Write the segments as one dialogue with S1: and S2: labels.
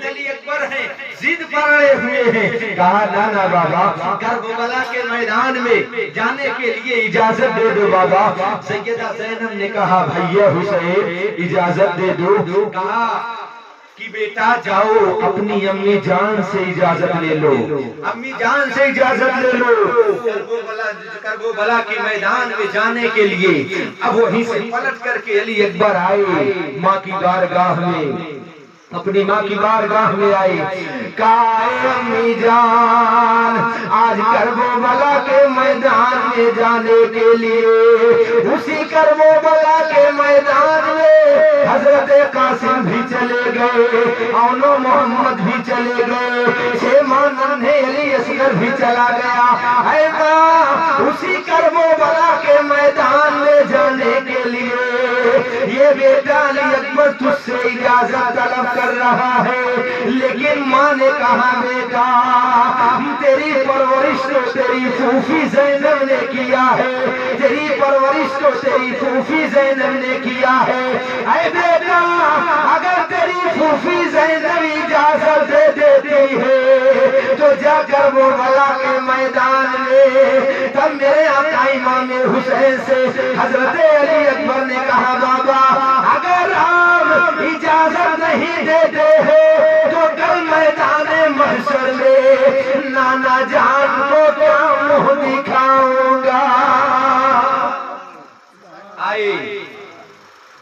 S1: لیکن علی اکبر ہیں ضد پر اڑے ہوئے ہیں. کہا نانا بابا کربلا کے میدان میں جانے کے لیے اجازت دے دو بابا. سیدہ زینب نے کہا بھیا حسین اجازت دے دو. کہا کہ بیٹا جاؤ اپنی امی جان سے اجازت لے لو, امی جان سے اجازت لے لو کربلا کے میدان میں جانے کے لیے. اب وہیں سے پلٹ کر کے علی اکبر آئے ماں کی بارگاہ میں, اپنی ماں کی بارگاہ میں آئے. کہا امی جان آج کربلا کے میدان میں جانے کے لیے اسی کربلا کے میدان میں حضرت قاسم بھی چلے گئے, اونو محمد بھی چلے گئے, 6 ماہ ننھے علی اصغر بھی چلا گیا. اے ماں اسی کربلا کے میدان میں جانے کے لیے یہ بیٹا علی اکبر تجھ سے اجازت طلب کر رہا ہے. لیکن ماں نے کہا بیٹا تیری پرورش تو تیری پھوپھی زینب نے کیا ہے, تیری پرورش تو تیری پھوپھی زینب نے کیا ہے. اے بیٹا اگر تیری پھوپھی زینب اجازت دے دیتی ہے تو جا کر وہ کربلا کے میدان میں. تب میرے آقا امام حسین سے حضرت علی اکبر نے کہا بابا اگر آپ اجازت نہیں دیتے ہیں تو کل میدان محشر میں نانا جان کو کیا منہ دکھاؤں گا. آئے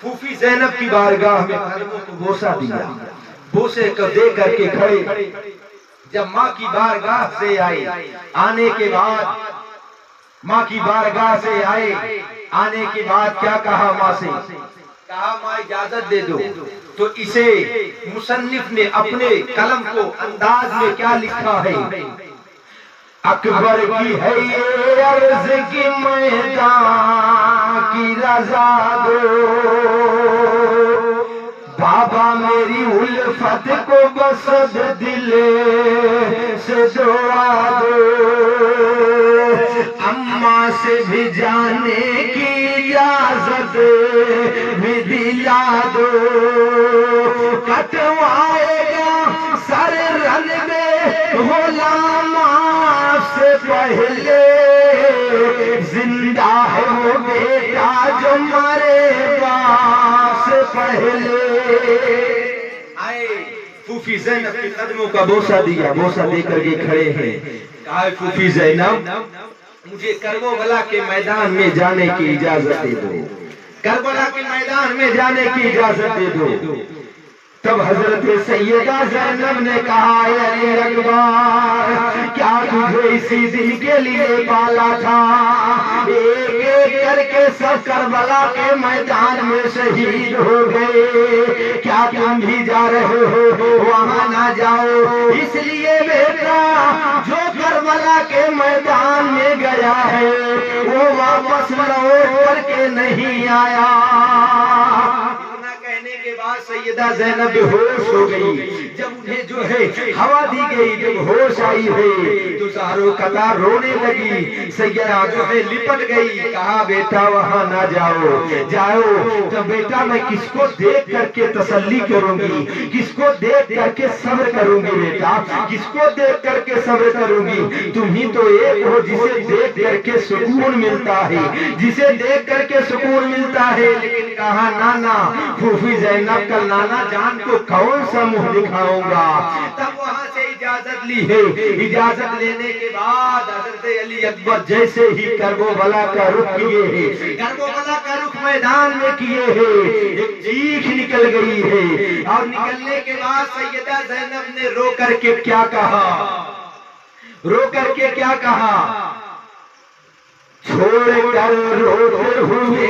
S1: پھوپھی زینب کی بارگاہ میں قدموں کو بوسہ دیا, بوسے کو دے کر کے کھڑے. جب ماں کی بارگاہ سے آئے, آنے کے بعد ماں کی بارگاہ سے آئے, آنے کے بعد کیا کہا ماں سے؟ کہا ماں اجازت دے دو. تو اسے مصنف نے اپنے قلم کو انداز میں کیا لکھا ہے؟ اکبر کی ہے یہ عرض کی میدان کی رضا دو, بابا میری الفت کو بسد دل سے دعا دو, اماں سے بھی جانے کی اجازت بھی دلا دو, کٹوائے گا سر رن میں غلام سے پہلے, زندہ ہے وہ بیٹا جو مرے باپ سے پہلے. آئے پھوپھی زینب کے قدموں کا بوسہ دیا, بوسہ دے کر کے کھڑے ہیں. کہا پھوپھی زینب مجھے کربلا کے میدان میں جانے کی اجازت دے دو, کربلا کے میدان میں جانے کی اجازت دے دو. تب حضرت سیدہ زینب نے کہا اے علی اکبر کیا تجھے اسی دن کے لیے پالا تھا؟ ایک ایک کر کے سب کربلا کے میدان میں شہید ہو گئے, کیا تم بھی جا رہے ہو وہاں نہ جاؤ. اس لیے بیٹا جو کربلا کے میدان میں گیا ہے وہ واپس لوٹ کر کے نہیں آیا. سیدہ زینب بے ہوش ہو گئی. جب انہیں جو ہے ہوا دی گئی, جب ہوش آئی ہے تو زہرو قطار رونے لگی. سیدہ جو ہے لپٹ گئی. کہا بیٹا وہاں نہ جاؤ. تو بیٹا میں کس کو دیکھ کر کے تسلی کروں گی, کس کو دیکھ کر کے صبر کروں گی بیٹا, کس کو دیکھ کر کے صبر کروں گی. تم ہی تو ایک ہو جسے دیکھ کر کے سکون ملتا ہے, جسے دیکھ کر کے سکون ملتا ہے. لیکن کہا نانا پھوپھی زینب کا نانا جان کو کون سا منہ دکھاؤں گا. تب وہاں سے اجازت لی ہے. اجازت لینے کے بعد حضرت علی اکبر جیسے ہی کربلا کا رخ کیے ہیں, کربلا کا رخ میدان میں کیے ہیں, ایک چیخ نکل گئی ہے. اور نکلنے کے بعد سیدہ زینب نے رو کر کے کیا کہا, رو کر کے کیا کہا, چھوڑ کر روتے ہوئے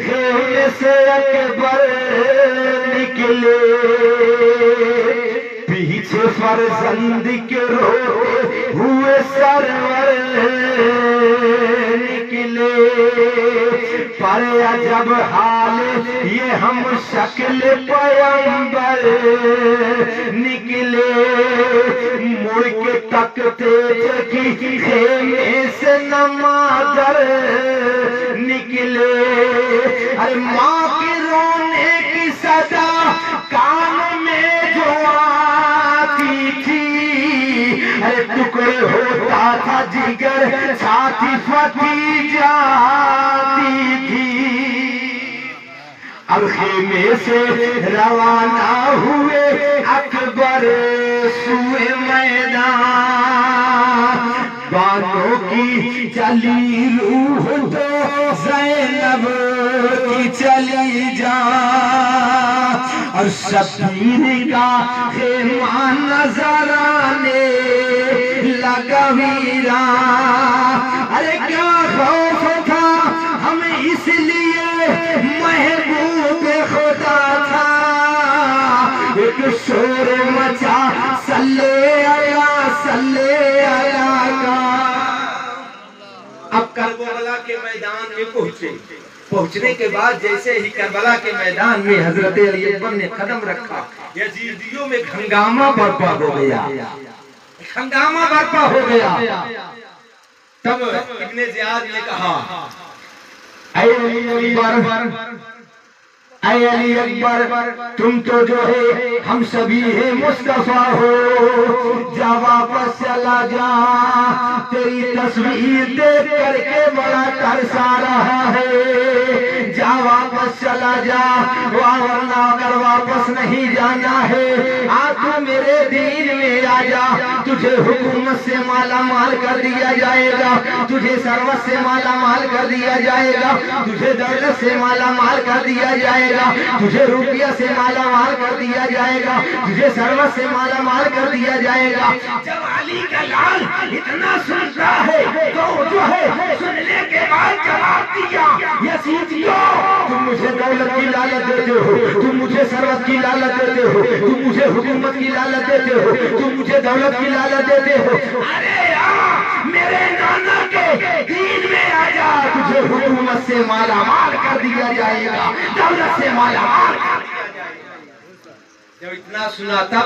S1: خیمے سے اکبر نکلے, پیچھے فرزند کے روتے ہوئے سرور نکلے. پر عجب حال یہ ہم شکل پیغمبر نکلے, مڑ کے تکتے تھے کہ خیمے سے نہ مادر نکلے. ارے ماں کی رونے کی صدا کان میں جو آ ٹکڑے ہوتا تھا جگر چھاتی پھٹی جاتی تھی اب خیمے سے روانہ ہوئے اکبر سوئے میدان بانوں کی چلی روح تو زینب کی چلی جان اور شبیر کا خیمہ نظر آنے لگا ویران ارے کیا خوف تھا ہمیں اس لیے محبوب خدا تھا ایک شور مچا صلی اللہ کا اب کربلا کے میدان میں پہنچنے کے بعد جیسے ہی کربلا کے میدان میں حضرت علی اکبر نے قدم رکھا یزیدیوں میں ہنگامہ برپا ہو گیا تب ابن زیاد نے کہا اے علی اکبر تم تو جو ہے ہم سبھی ہیں مصطفیٰ ہو جا واپس چلا جا تیری تصویر دیکھ کر کے بڑا ترس آ رہا ہے جا واپس چلا جا ورنہ اگر واپس نہیں جانا ہے تو میرے دین میں آ جا تجھے حکومت سے مالا مال کر دیا جائے گا تجھے ثروت سے مالا مال کر دیا جائے گا تجھے دولت سے مالا مال کر دیا جائے گا تجھے روپیہ سے مالا مال کر دیا جائے گا تجھے ثروت سے مالا مال کر دیا جائے گا جب علی کا لال اتنا سنتا ہے تو جو ہے سننے کے بعد جواب دیا یزیدیوں تم مجھے دولت کی لالچ دیتے ہو تم مجھے ثروت کی لالچ دیتے ہو تم مجھے حکومت کی لالچ دیتے ہو تم مجھے دولت کی لالچ دیتے ہو ارے یار میرے نانا کے دین میں آ جا تجھے حکومت سے مالا مال کر دیا جائے گا دولت سے مالا مال کر دیا جائے گا جب اتنا سنا تھا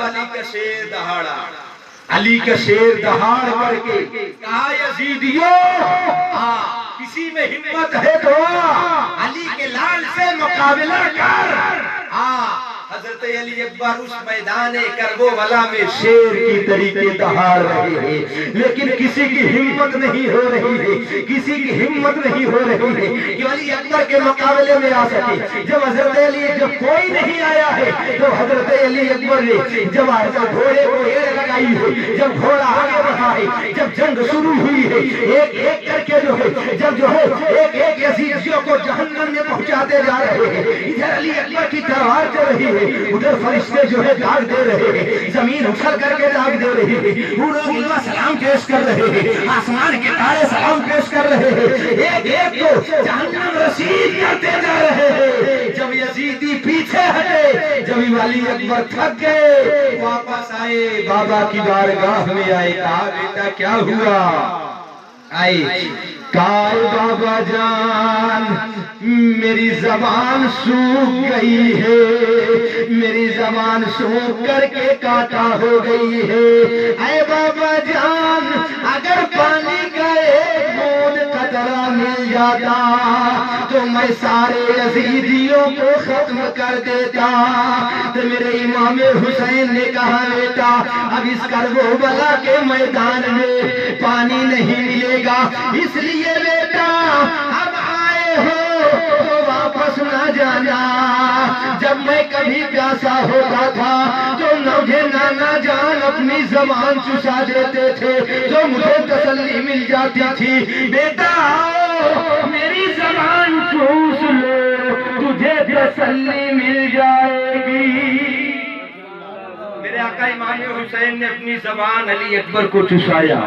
S1: علی کا شیر دہاڑ کر کے کہا یزیدیوں کسی میں ہمت ہے تو علی کے لال سے مقابلہ کر حضرت علی اکبر اس میدان کربلا میں شیر کی طریقے دہاڑ رہے ہیں لیکن کسی کی ہمت نہیں ہو رہی ہے کسی کی ہمت نہیں ہو رہی ہے کہ علی اکبر کے مقابلے میں آ سکے جب حضرت علی جب کوئی نہیں آیا ہے تو حضرت علی اکبر نے جب گھوڑے کو ایڑ لگائی ہے جب گھوڑا آگے بڑھا ہے جب جنگ شروع ہوئی ہے ایک ایک کر کے جو ہے جب جو ہے ایک ایک یزیدیوں کو جہنم میں پہنچاتے جا رہے ہیں ادھر علی اکبر کی تلوار چل رہی ہے ادھر فرشتے جو ہے داغ دے رہے ہیں زمین اچھل کر کے داغ دے رہی ہے وہ لوگ سلام پیش کر رہے ہیں آسمان کے تارے سلام پیش کر رہے ہیں ایک ایک کو جہنم رسید کرتے جا رہے ہیں جب یزیدی پیچھے ہٹے جب علی اکبر تھک گئے واپس آئے بابا کی بارگاہ میں آئے کہا بیٹا کیا ہوا آئے کہا بابا جان میری زبان سوکھ گئی ہے میری زبان سوکھ کر کے کاٹا ہو گئی ہے اے بابا جان اگر پانی کا ایک بوند قطرہ مل جاتا تو میں سارے یزیدیوں کو ختم کر دیتا تو میرے امام حسین نے کہا بیٹا اب اس کربلا کے میدان میں پانی نہیں ملے گا اس لیے بیٹا اب آئے ہو تو واپس نہ جانا جب میں کبھی پیاسا ہوتا تھا تو مجھے نانا جان اپنی زبان چسا دیتے تھے تو مجھے تسلی مل جاتی تھی بیٹا آؤ میری زبان چوس لو تجھے تسلی مل جائے گی میرے آقا امام حسین نے اپنی زبان علی اکبر کو چسایا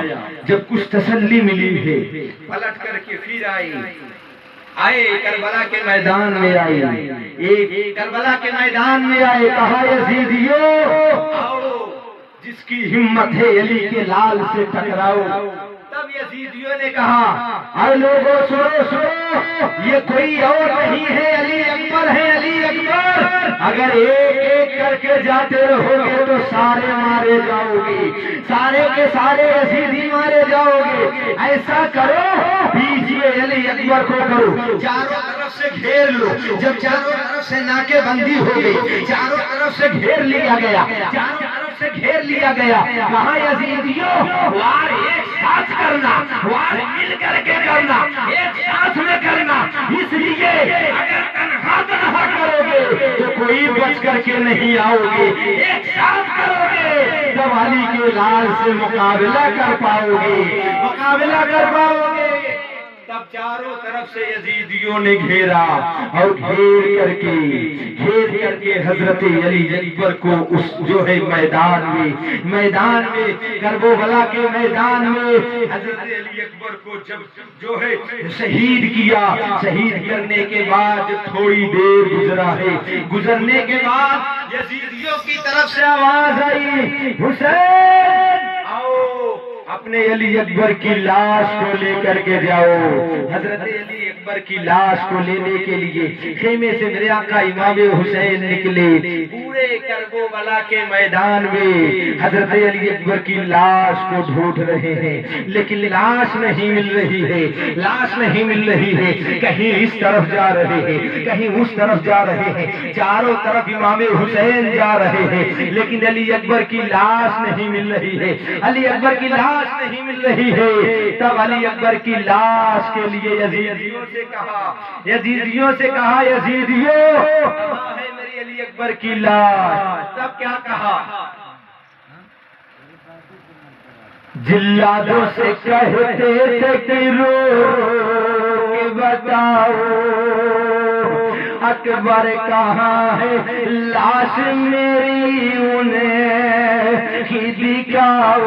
S1: جب کچھ تسلی ملی ہے پلٹ کر کے پھر آئے کربلا کے میدان میں آئے کربلا کے میدان میں آئے کہا یزیدیوں آؤ جس کی ہمت ہے علی کے لال سے ٹکراؤ تب یزیدیوں نے کہا اے لوگوں سنو یہ کوئی اور نہیں ہے علی اکبر ہے علی اکبر اگر ایک ایک کر کے جاتے رہو گے تو سارے مارے جاؤ گے سارے کے سارے یزیدی مارے جاؤ گے ایسا کرو بیجئے علی اکبر کو کرو چاروں طرف سے گھیر لو جب چاروں طرف سے ناکے بندی ہو گئی چاروں طرف سے گھیر لیا گیا چاروں طرف سے گھیر لیا گیا. کہاں یزیدیوں وار ایک ساتھ کرنا, وار مل کر کے کرنا, ایک ساتھ میں کرنا, اس لیے اگر تنہا تنہا کرو گے تو کوئی بچ کر کے نہیں آؤ گے, ایک ساتھ کرو گے تو علی کے لال سے مقابلہ کر پاؤ گے, مقابلہ کر پاؤ گے. تب چاروں طرف سے یزیدیوں نے گھیرا اور گھیر کر کے حضرت علی اکبر کو اس جو ہے میدان میں کربلا کے میدان میں حضرت علی اکبر کو جب جو ہے شہید کیا. شہید کرنے کے بعد تھوڑی دیر گزرا ہے, گزرنے کے بعد یزیدیوں کی طرف سے آواز آئی, حسین آؤ اپنے علی اکبر کی لاش کو لے کر کے جاؤ. حضرت علی اکبر کی لاش کو لینے کے لیے خیمے سے میرے آقا امام حسین نکلے. پورے کربلا کے میدان میں حضرت علی اکبر کی لاش کو ڈھونڈ رہے ہیں, لیکن لاش نہیں مل رہی ہے, لاش نہیں مل رہی ہے. کہیں اس طرف جا رہے ہیں, کہیں اس طرف جا رہے ہیں, چاروں طرف امام حسین جا رہے ہیں, لیکن علی اکبر کی لاش نہیں مل رہی ہے, علی اکبر کی لاش نہیں مل رہی ہے. تب علی اکبر کی لاش کے لیے یزیدیوں سے کہا, یزیدیوں کہاں ہے میری علی اکبر کی لاش. تب کیا کہا, جلادوں سے کہتے تھے کہ رو کے بتاؤ اکبر کہاں ہے, لاش میری انہیں ہی دکھاؤ,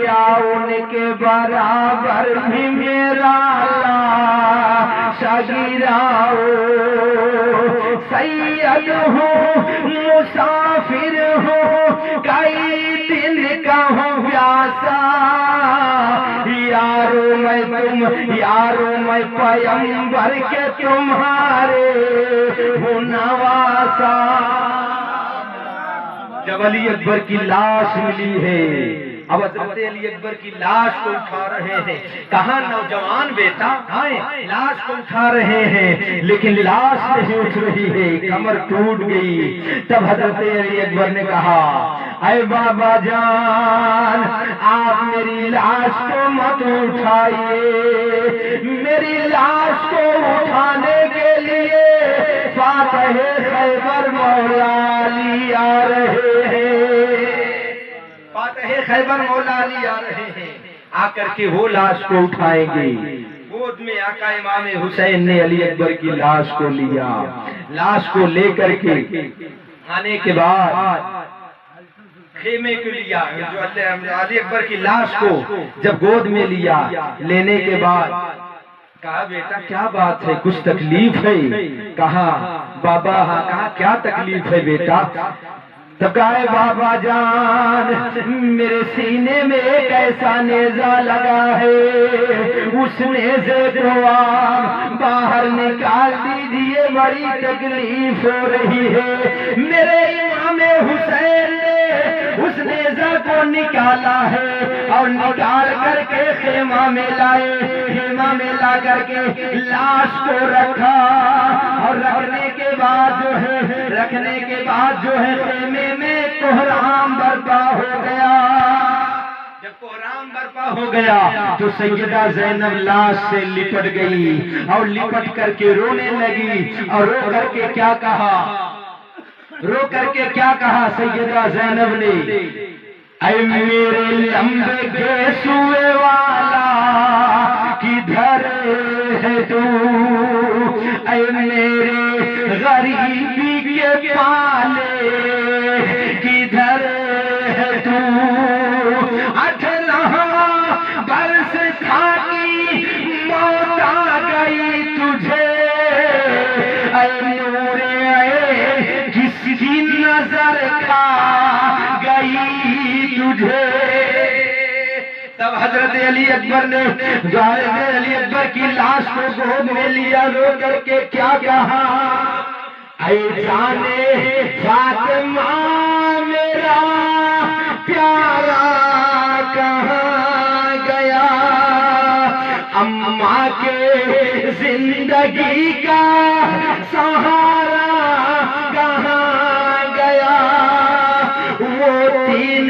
S1: یا ان کے برابر بھی میرا لاش گراؤ. سید ہوں مسافر ہوں کئی دن کا ہوں پیاسا, یارو میں پیغمبر کے تمہارے ہوں نواسا. جب علی اکبر کی لاش ملی ہے, اب حضرت علی اکبر کی لاش کو اٹھا رہے ہیں. کہاں نوجوان بیٹا آئے, لاش کو اٹھا رہے ہیں, لیکن لاش نہیں اٹھ رہی ہے, کمر ٹوٹ گئی. تب حضرت علی اکبر نے کہا, اے بابا جان آپ میری لاش کو مت اٹھائیے, میری لاش کو اٹھانے کے لیے فاتح خیبر مولا علی آ رہے ہیں, فاتح خیبر مولا علی آ رہے ہیں. آ کر کے وہ لاش کو اٹھائیں گے. گود میں آقا امام حسین نے علی اکبر کی لاش کو لیا. لاش کو لے کر کے آنے کے بعد خیمے کو لیا. جو علی اکبر کی لاش کو جب گود میں لیا, لینے کے بعد کہا بیٹا کیا بات ہے, کچھ تکلیف ہے؟ کہا بابا ہاں. کہا کیا تکلیف ہے بیٹا؟ تب کہا بابا جان میرے سینے میں ایک ایسا نیزہ لگا ہے, اس نیزے کو آپ باہر نکال دیجئے, بڑی تکلیف ہو رہی ہے. میرے امام حسین نے اس نیزہ کو نکالا ہے اور نکال کر کے خیمہ میں لائے. خیمہ میں لا کر کے لاش کو رکھا, اور رکھنے کے بعد جو ہے خیمے میں کوہرام برپا ہو گیا. جب کوہرام برپا ہو گیا تو سیدہ زینب لاش سے لپٹ گئی اور لپٹ کر کے رونے لگی. اور رو کر کے کیا کہا سیدہ زینب نے, اے میرے لمبے گھیسوئے والا کدھر ہے تو, اے میرے غریبی کے پالے کدھر ہے تو, 18 برس تھا کہ موت آ گئی تجھے, اے نور اے کس کی نظر کھا گئی تجھے. تب حضرت علی اکبر نے علی اکبر کی لاش کو گود میں لیا, رو کر کے کیا کہا, اے جانے فاطمہ میرا پیارا کہاں گیا, اماں کے زندگی کا سہارا کہاں گیا, 3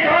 S1: 2